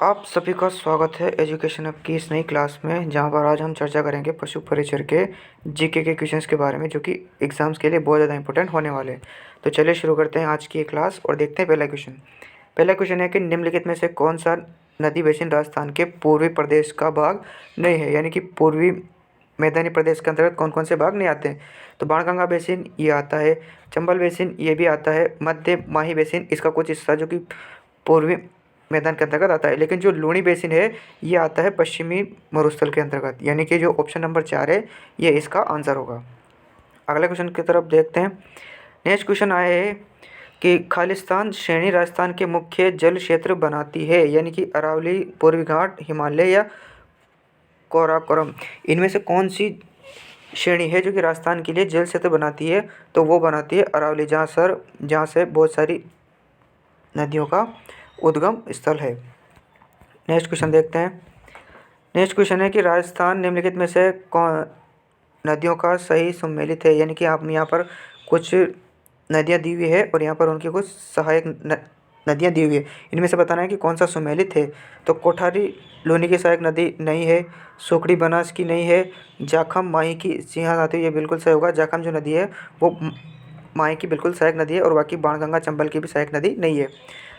आप सभी का स्वागत है एजुकेशन हब की इस नई क्लास में, जहां पर आज हम चर्चा करेंगे पशु परिचर के जीके के क्वेश्चंस के बारे में, जो कि एग्जाम्स के लिए बहुत ज़्यादा इंपॉर्टेंट होने वाले हैं। तो चलिए शुरू करते हैं आज की ये क्लास और देखते हैं पहला क्वेश्चन। पहला क्वेश्चन है कि निम्नलिखित में से कौन सा नदी बेसिन राजस्थान के पूर्वी प्रदेश का भाग नहीं है, यानी कि पूर्वी मैदानी प्रदेश के अंतर्गत कौन कौन से भाग नहीं आते हैं। तो बाणगंगा बेसिन ये आता है, चंबल बेसिन ये भी आता है, मध्य माही बेसिन इसका कुछ हिस्सा जो कि पूर्वी मैदान के अंतर्गत आता है, लेकिन जो लूणी बेसिन है ये आता है पश्चिमी मरुस्थल के अंतर्गत, यानी कि जो ऑप्शन नंबर 4 है ये इसका आंसर होगा। अगले क्वेश्चन की तरफ देखते हैं। नेक्स्ट क्वेश्चन आए है कि खालिस्तान श्रेणी राजस्थान के मुख्य जल क्षेत्र बनाती है, यानी कि अरावली, पूर्वी घाट, हिमालय या काराकोरम, इनमें से कौन सी श्रेणी है जो कि राजस्थान के लिए जल क्षेत्र बनाती है। तो वो बनाती है अरावली, जहाँ से बहुत सारी नदियों का उद्गम स्थल है। नेक्स्ट क्वेश्चन देखते हैं। नेक्स्ट क्वेश्चन है कि राजस्थान निम्नलिखित में से कौन नदियों का सही सम्मिलित है, यानी कि आप यहाँ पर कुछ नदियाँ दी हुई है और यहाँ पर उनकी कुछ सहायक नदियाँ दी हुई है, इनमें से बताना है कि कौन सा सम्मिलित है। तो कोठारी लूनी की सहायक नदी नहीं है, सुखड़ी बनास की नहीं है, जाखम माही की यहाँ आती है, ये बिल्कुल सही होगा। जाखम जो नदी है वो माही की बिल्कुल सहायक नदी है, और बाकी बाणगंगा चंबल की भी सहायक नदी नहीं है।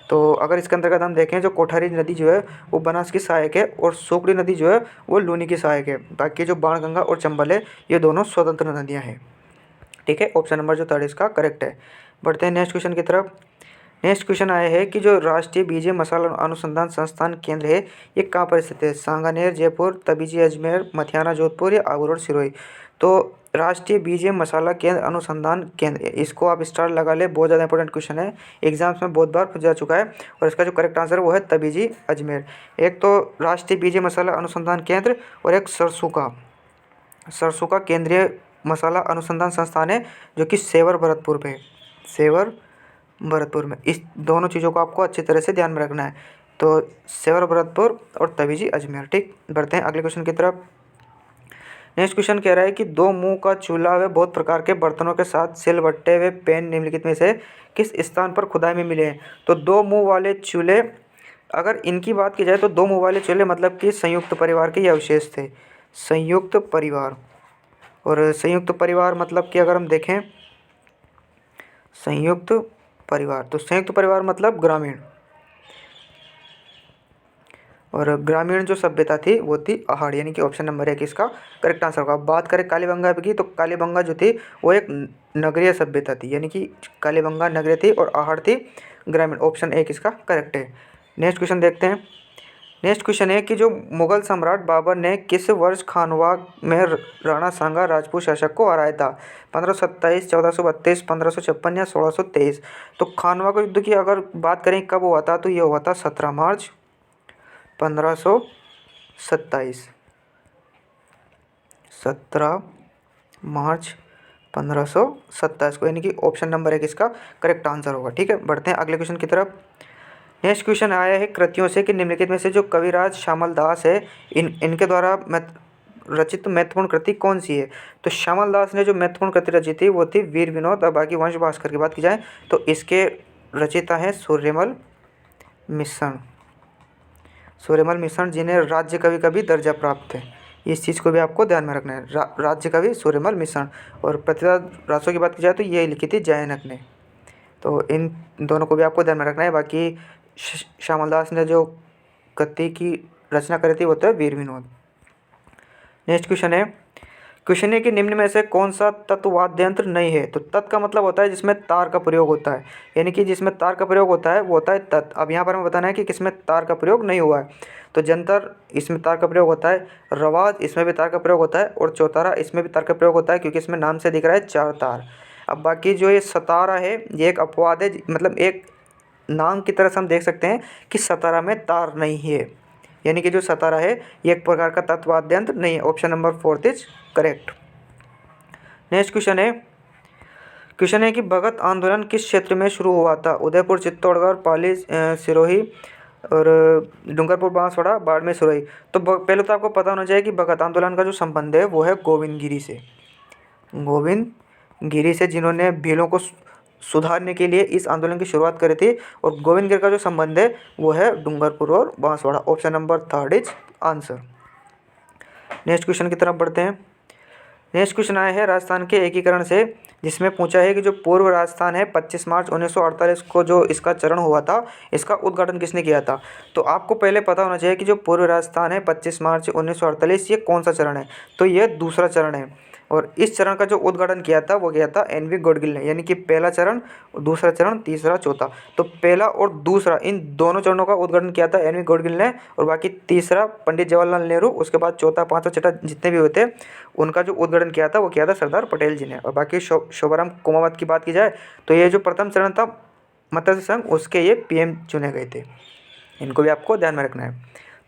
तो अगर इसके अंतर्गत हम देखें, जो कोठारी नदी जो है वो बनास की सहायक है, और सुखड़ी नदी जो है वो लूनी की सहायक है। बाकी जो बाणगंगा और चंबल है ये दोनों स्वतंत्र नदियाँ हैं। ठीक है, ऑप्शन नंबर जो 3 इसका करेक्ट है। बढ़ते हैं नेक्स्ट क्वेश्चन की तरफ। नेक्स्ट क्वेश्चन आया है कि जो राष्ट्रीय बीजे मसाला अनुसंधान संस्थान केंद्र है ये कहाँ पर स्थित है। सांगानेर, जयपुर, तबीजी अजमेर, मथियाना जोधपुर या आगू रोड सिरोही। तो राष्ट्रीय बीजे मसाला केंद्र अनुसंधान केंद्र, इसको आप स्टार लगा ले, बहुत ज़्यादा इंपॉर्टेंट क्वेश्चन है, एग्जाम्स में बहुत बार पूछा जा चुका है। और इसका जो करेक्ट आंसर वो है तबीजी अजमेर। एक तो राष्ट्रीय बीजे मसाला अनुसंधान केंद्र और एक सरसों का केंद्रीय मसाला अनुसंधान संस्थान है, जो कि सेवर भरतपुर पे, सेवर भरतपुर में। इस दोनों चीज़ों को आपको अच्छी तरह से ध्यान में रखना है। तो सेवर भरतपुर और तबीजी अजमेर। ठीक, बढ़ते हैं अगले क्वेश्चन की तरफ। नेक्स्ट क्वेश्चन कह रहा है कि दो मुंह का चूल्हा व बहुत प्रकार के बर्तनों के साथ सिलबट्टे व पेन निम्नलिखित में से किस स्थान पर खुदाई में मिले हैं। तो दो मुंह वाले चूल्हे, अगर इनकी बात की जाए तो दो मुंह वाले चूल्हे मतलब कि संयुक्त परिवार के ये अवशेष थे, संयुक्त परिवार। और संयुक्त परिवार मतलब कि अगर हम देखें संयुक्त परिवार, तो संयुक्त परिवार मतलब ग्रामीण, और ग्रामीण जो सभ्यता थी वो थी आहड़, यानी कि ऑप्शन नंबर 1 इसका करेक्ट आंसर होगा। बात करें कालीबंगा की, तो कालीबंगा जो थी वो एक नगरीय सभ्यता थी, यानी कि कालीबंगा नगरीय थी और आहड़ थी ग्रामीण। ऑप्शन 1 इसका करेक्ट है। नेक्स्ट क्वेश्चन देखते हैं। नेक्स्ट क्वेश्चन है कि जो मुगल सम्राट बाबर ने किस वर्ष खानवा में राणा सांगा राजपूत शासक को हराया था। 1527, 1432, 1556 या 1623। तो खानवा का युद्ध की अगर बात करें कब हुआ था, तो ये हुआ था 17 मार्च 1527, 17 मार्च 1527 को, यानी कि ऑप्शन नंबर 1 इसका करेक्ट आंसर होगा। ठीक है, बढ़ते हैं अगले क्वेश्चन की तरफ। नेक्स्ट क्वेश्चन आया है कृतियों से कि निम्नलिखित में से जो कविराज श्यामल दास है इनके द्वारा रचित महत्वपूर्ण कृति कौन सी है। तो श्यामल दास ने जो महत्वपूर्ण कृति रची थी वो थी वीर विनोद। और बाकी वंश भास्कर की बात की जाए तो इसके रचयिता हैं सूर्यमल मिश्रण, सूर्यमल मिश्रण, जिन्हें राज्य कवि का भी दर्जा प्राप्त है। इस चीज़ को भी आपको ध्यान में रखना है, राज्य कवि सूर्यमल मिश्रण। और प्रतिभा रासो की बात की जाए तो ये लिखी थी जयनक ने। तो इन दोनों को भी आपको ध्यान में रखना है। बाकी श्यामल दास ने जो कृति की रचना करी थी वो तो है वीर विनोद। नेक्स्ट क्वेश्चन है कि निम्न में से कौन सा तत्व वाद्य यंत्र नहीं है। तो तत् का मतलब होता है जिसमें तार का प्रयोग होता है, यानी कि जिसमें तार का प्रयोग होता है वो होता है तत्। अब यहाँ पर हमें बताना है कि किसमें तार का प्रयोग नहीं हुआ है। तो जंतर इसमें तार का प्रयोग होता है, रवाज इसमें भी तार का प्रयोग होता है, और चौतारा इसमें भी तार का प्रयोग होता है, क्योंकि इसमें नाम से दिख रहा है 4 तार। अब बाकी जो ये सतारा है ये एक अपवाद है, मतलब एक नाम की तरह से हम देख सकते हैं कि सतारा में तार नहीं है, यानी कि जो सतारा है ये एक प्रकार का तत्व वाद्य यंत्र नहीं है। Option number 4 is correct. Next question है कि भगत आंदोलन किस क्षेत्र में शुरू हुआ था। उदयपुर, चित्तौड़गढ़, पाली, सिरोही और डूंगरपुर, बांसवाड़ा, बाड़मेर, सिरोही। तो पहले तो आपको पता होना चाहिए कि भगत आंदोलन का जो संबंध है वो है गोविंद गिरी से, जिन्होंने भीलों को सुधारने के लिए इस आंदोलन की शुरुआत करी थी। और गोविंदगिरी का जो संबंध है वो है डूंगरपुर और Banswara. Option number 3 is answer. Next question की तरफ बढ़ते हैं। नेक्स्ट क्वेश्चन आया है राजस्थान के एकीकरण से, जिसमें पूछा है कि जो पूर्व राजस्थान है 25 मार्च 1948 को जो इसका चरण हुआ था, इसका उद्घाटन किसने किया था। तो आपको पहले पता होना चाहिए कि जो पूर्व राजस्थान है 25 मार्च 1948 ये कौन सा चरण है। तो ये दूसरा चरण है। और इस चरण का जो उद्घाटन किया था वो किया था एन.वी. गॉडगिल ने, यानी कि पहला चरण, दूसरा चरण, तीसरा, चौथा। तो पहला और दूसरा इन दोनों चरणों का उद्घाटन किया था एन.वी. गॉडगिल ने। और बाकी तीसरा पंडित जवाहरलाल नेहरू, उसके बाद चौथा, पांचवा, छठा जितने भी होते उनका जो उद्घाटन किया था वो किया था सरदार पटेल जी ने। और बाकी शोभाराम कुमावत की बात की जाए तो ये जो प्रथम चरण था मत्स्य संघ, उसके ये पीएम चुने गए थे। इनको भी आपको ध्यान में रखना है।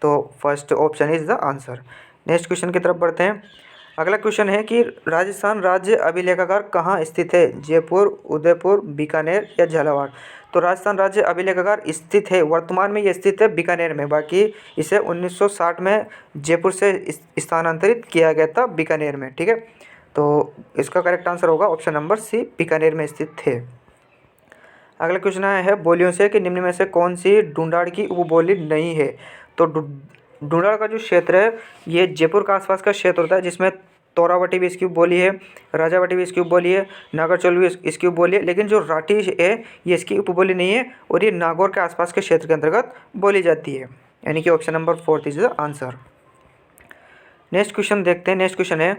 तो first option is the answer. Next question की तरफ बढ़ते हैं। अगला क्वेश्चन है कि राजस्थान राज्य अभिलेखागार कहाँ स्थित है। जयपुर, उदयपुर, बीकानेर या झालावाड़। तो राजस्थान राज्य अभिलेखागार स्थित है, वर्तमान में ये स्थित है बीकानेर में। बाकी इसे 1960 में जयपुर से स्थानांतरित किया गया था बीकानेर में। ठीक है, तो इसका करेक्ट आंसर होगा ऑप्शन नंबर सी, बीकानेर में स्थित है। अगला क्वेश्चन आया है बोलियों से कि निम्न में से कौन सी ढूंढाड़ की उपबोली नहीं है। तो ढूंढाड़ का जो क्षेत्र है ये जयपुर का आसपास का क्षेत्र होता है, जिसमें तोरावटी भी इसकी उपबोली है, राजावटी भी इसकी उपबोली है, नागरचौल भी इसकी उपबोली है। लेकिन जो राठी है ये इसकी उपबोली नहीं है और ये नागौर के आसपास के क्षेत्र के अंतर्गत बोली जाती है, यानी कि option number 4 is the answer. Next question देखते हैं। नेक्स्ट क्वेश्चन है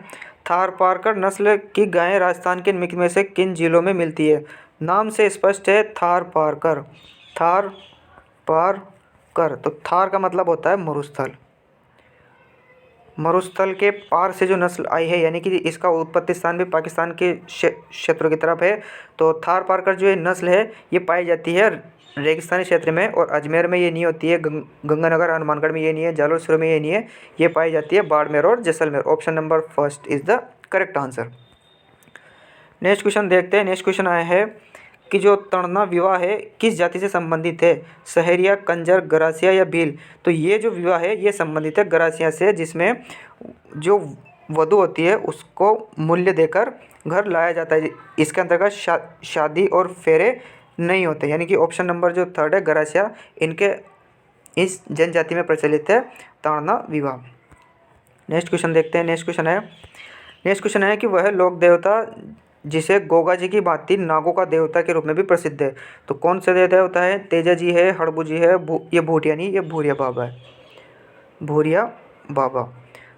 थारपारकर नस्ल की गायें राजस्थान के निम्न में से किन जिलों में मिलती है। नाम से स्पष्ट है थारपारकर, थारपारकर। तो थार का मतलब होता है मरुस्थल, मरुस्थल के पार से जो नस्ल आई है, यानी कि इसका उत्पत्ति स्थान भी पाकिस्तान के क्षेत्रों की तरफ है। तो थारपारकर जो ये नस्ल है ये पाई जाती है रेगिस्तानी क्षेत्र में, और अजमेर में ये नहीं होती है, गंगानगर हनुमानगढ़ में ये नहीं है, जालोर में ये नहीं है, ये पाई जाती है बाड़मेर और Jaisalmer. Option number first is the correct answer. Next question देखते हैं। नेक्स्ट क्वेश्चन आया है कि जो तड़ना विवाह है किस जाति से संबंधित है। सहरिया, कंजर, गरासिया या भील। तो ये जो विवाह है ये संबंधित है गरासिया से, जिसमें जो वधू होती है उसको मूल्य देकर घर लाया जाता है। इसके अंतर्गत शादी और फेरे नहीं होते, यानी कि ऑप्शन नंबर जो 3 है गरासिया, इनके इस जनजाति में प्रचलित है ताड़ना विवाह। नेक्स्ट क्वेश्चन देखते हैं। नेक्स्ट क्वेश्चन है कि वह लोक देवता जिसे गोगा जी की भांति नागों का देवता के रूप में भी प्रसिद्ध है। तो कौन सा देवता है। तेजा जी है, हड़बू जी है, ये भूटिया नहीं, ये भूरिया बाबा है, भूरिया बाबा।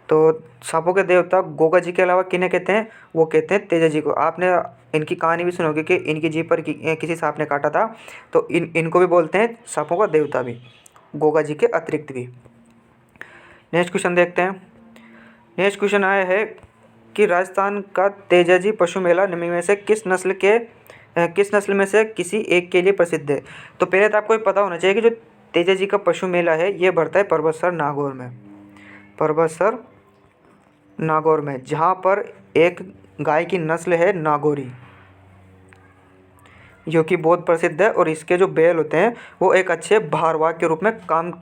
तो सांपों के देवता गोगा जी के अलावा किन्हें कहते हैं, वो कहते हैं तेजा जी को। आपने इनकी कहानी भी सुनोगे कि इनकी जीभ पर किसी सांप ने काटा था, तो इनको भी बोलते हैं सांपों का देवता भी, गोगा जी के अतिरिक्त भी। नेक्स्ट क्वेश्चन देखते हैं। नेक्स्ट क्वेश्चन आया है कि राजस्थान का तेजाजी पशु मेला निम्न में से किस नस्ल में से किसी एक के लिए प्रसिद्ध है। तो पहले तो आपको ये पता होना चाहिए कि जो तेजाजी का पशु मेला है ये बढ़ता है परबतसर नागौर में, परबतसर नागौर में, जहाँ पर एक गाय की नस्ल है नागौरी, जो कि बहुत प्रसिद्ध है। और इसके जो बैल होते हैं वो एक अच्छे भारवाहक के रूप में काम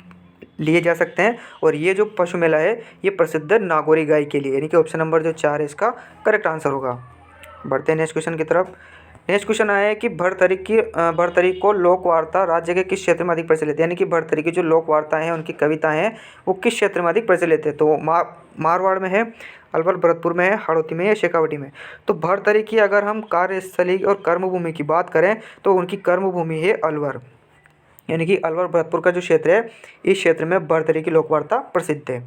लिए जा सकते हैं। और ये जो पशु मेला है ये प्रसिद्ध है नागौरी गाय के लिए, यानी कि ऑप्शन नंबर जो 4 है इसका करेक्ट आंसर होगा। बढ़ते हैं नेक्स्ट क्वेश्चन की तरफ। नेक्स्ट क्वेश्चन आया है कि भरतरी को लोक वार्ता राज्य के किस क्षेत्र में अधिक प्रचलित है। यानी कि भरतरी की जो लोक वार्ताएँ हैं, उनकी कविताएँ हैं, वो किस क्षेत्र में अधिक प्रचलित है। तो मारवाड़ में है, अलवर भरतपुर में है, हाड़ौती में है, शेखावटी में। तो भरतरी की अगर हम कार्यस्थली और कर्मभूमि की बात करें तो उनकी कर्मभूमि है अलवर, यानी कि अलवर भरतपुर का जो क्षेत्र है इस क्षेत्र में भरतरी की लोकवार्ता प्रसिद्ध है।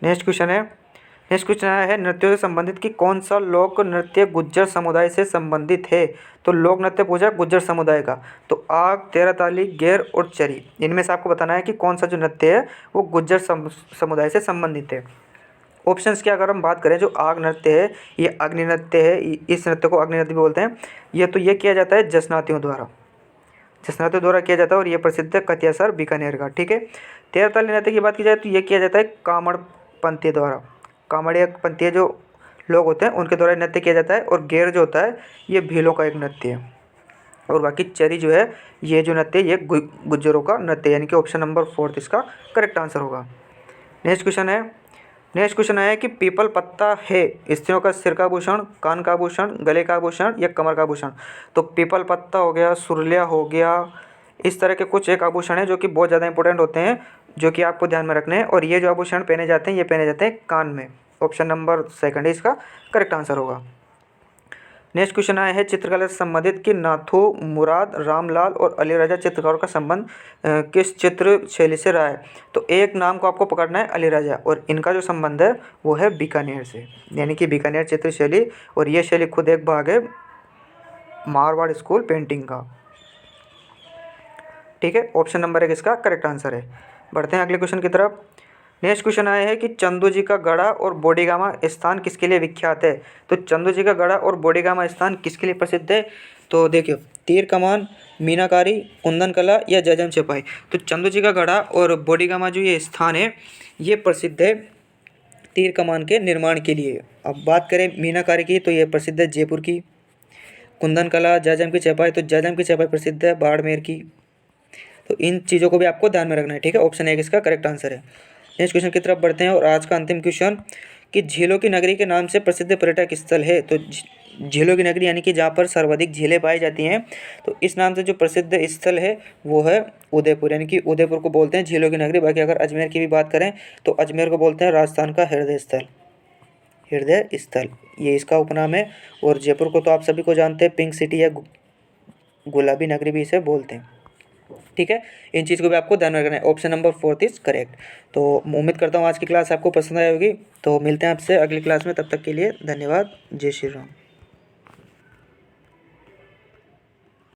नेक्स्ट क्वेश्चन आया है नृत्यों से संबंधित कि कौन सा लोक नृत्य गुज्जर समुदाय से संबंधित है। तो लोक नृत्य पूछा गुज्जर समुदाय का। तो आग, तेरह ताली, गेर और चरी, इनमें से आपको बताना है कि कौन सा जो नृत्य है वो गुज्जर समुदाय से संबंधित है। ऑप्शंस की अगर हम बात करें, जो आग नृत्य है ये अग्नि नृत्य है, इस नृत्य को अग्नि नृत्य भी बोलते हैं। ये किया जाता है जसनातियों द्वारा किया जाता है, और ये प्रसिद्ध है कतियासर बीकानेर का। ठीक है। तेरह ताली नृत्य की बात की जाए तो ये किया जाता है कामड़ पंथी द्वारा, कामड़िया पंथी जो लोग होते हैं उनके द्वारा नृत्य किया जाता है। और गेर जो होता है ये भीलों का एक नृत्य है। और बाकी चरी जो है ये जो नृत्य ये गुज्जरों का नृत्य, यानी कि ऑप्शन नंबर 4 इसका करेक्ट आंसर होगा। नेक्स्ट क्वेश्चन है नेक्स्ट क्वेश्चन आया है कि पीपल पत्ता है स्त्रियों का सिर का आभूषण, कान का आभूषण, गले का आभूषण या कमर का आभूषण। तो पीपल पत्ता हो गया, सुरलिया हो गया, इस तरह के कुछ एक आभूषण है जो कि बहुत ज़्यादा इंपॉर्टेंट होते हैं, जो कि आपको ध्यान में रखने हैं। और ये जो आभूषण पहने जाते हैं ये पहने जाते हैं कान में। ऑप्शन नंबर सेकंड इसका करेक्ट आंसर होगा। नेक्स्ट क्वेश्चन आया है चित्रकला से संबंधित कि नाथू, मुराद, रामलाल और अली राजा चित्रकारों का संबंध किस चित्र शैली से रहा है। तो एक नाम को आपको पकड़ना है, अली राजा, और इनका जो संबंध है वो है बीकानेर से, यानी कि बीकानेर चित्र शैली। और ये शैली खुद एक भाग है मारवाड़ स्कूल पेंटिंग का। ठीक है, ऑप्शन नंबर एक इसका करेक्ट आंसर है। बढ़ते हैं अगले क्वेश्चन की तरफ। नेक्स्ट क्वेश्चन आया है कि चंदू जी का गढ़ा और बोडीगामा स्थान किसके लिए विख्यात है। तो चंदू जी का गढ़ा और बोडीगामा स्थान किसके लिए प्रसिद्ध है। तो देखियो, तीर कमान, मीनाकारी, कुंदन कला या जयजम सिपाही। तो चंदू जी का गढ़ा और बोडीगामा जो ये स्थान है ये प्रसिद्ध है तीर कमान के निर्माण के लिए। अब बात करें मीनाकारी की तो ये प्रसिद्ध है जयपुर की। कुंदन कला, जयजम की चौपाई, तो जयजम की चौपाई प्रसिद्ध है बाड़मेर की। तो इन चीज़ों को भी आपको ध्यान में रखना है। ठीक है, ऑप्शन एक इसका करेक्ट आंसर है। नेक्स्ट क्वेश्चन की तरफ बढ़ते हैं और आज का अंतिम क्वेश्चन कि झीलों की नगरी के नाम से प्रसिद्ध पर्यटक स्थल है। तो झीलों की नगरी यानी कि जहाँ पर सर्वाधिक झीलें पाई जाती हैं, तो इस नाम से जो प्रसिद्ध स्थल है वो है उदयपुर, यानी कि उदयपुर को बोलते हैं झीलों की नगरी। बाकी अगर अजमेर की भी बात करें तो अजमेर को बोलते हैं राजस्थान का हृदय स्थल, हृदय स्थल ये इसका उपनाम है। और जयपुर को तो आप सभी को जानते हैं पिंक सिटी या गुलाबी नगरी भी इसे बोलते हैं। ठीक है, इन चीज़ को भी आपको ध्यान में रखना है। Option number fourth is correct. तो उम्मीद करता हूँ आज की क्लास आपको पसंद आई होगी। तो मिलते हैं आपसे अगली क्लास में, तब तक के लिए धन्यवाद। जय श्री राम।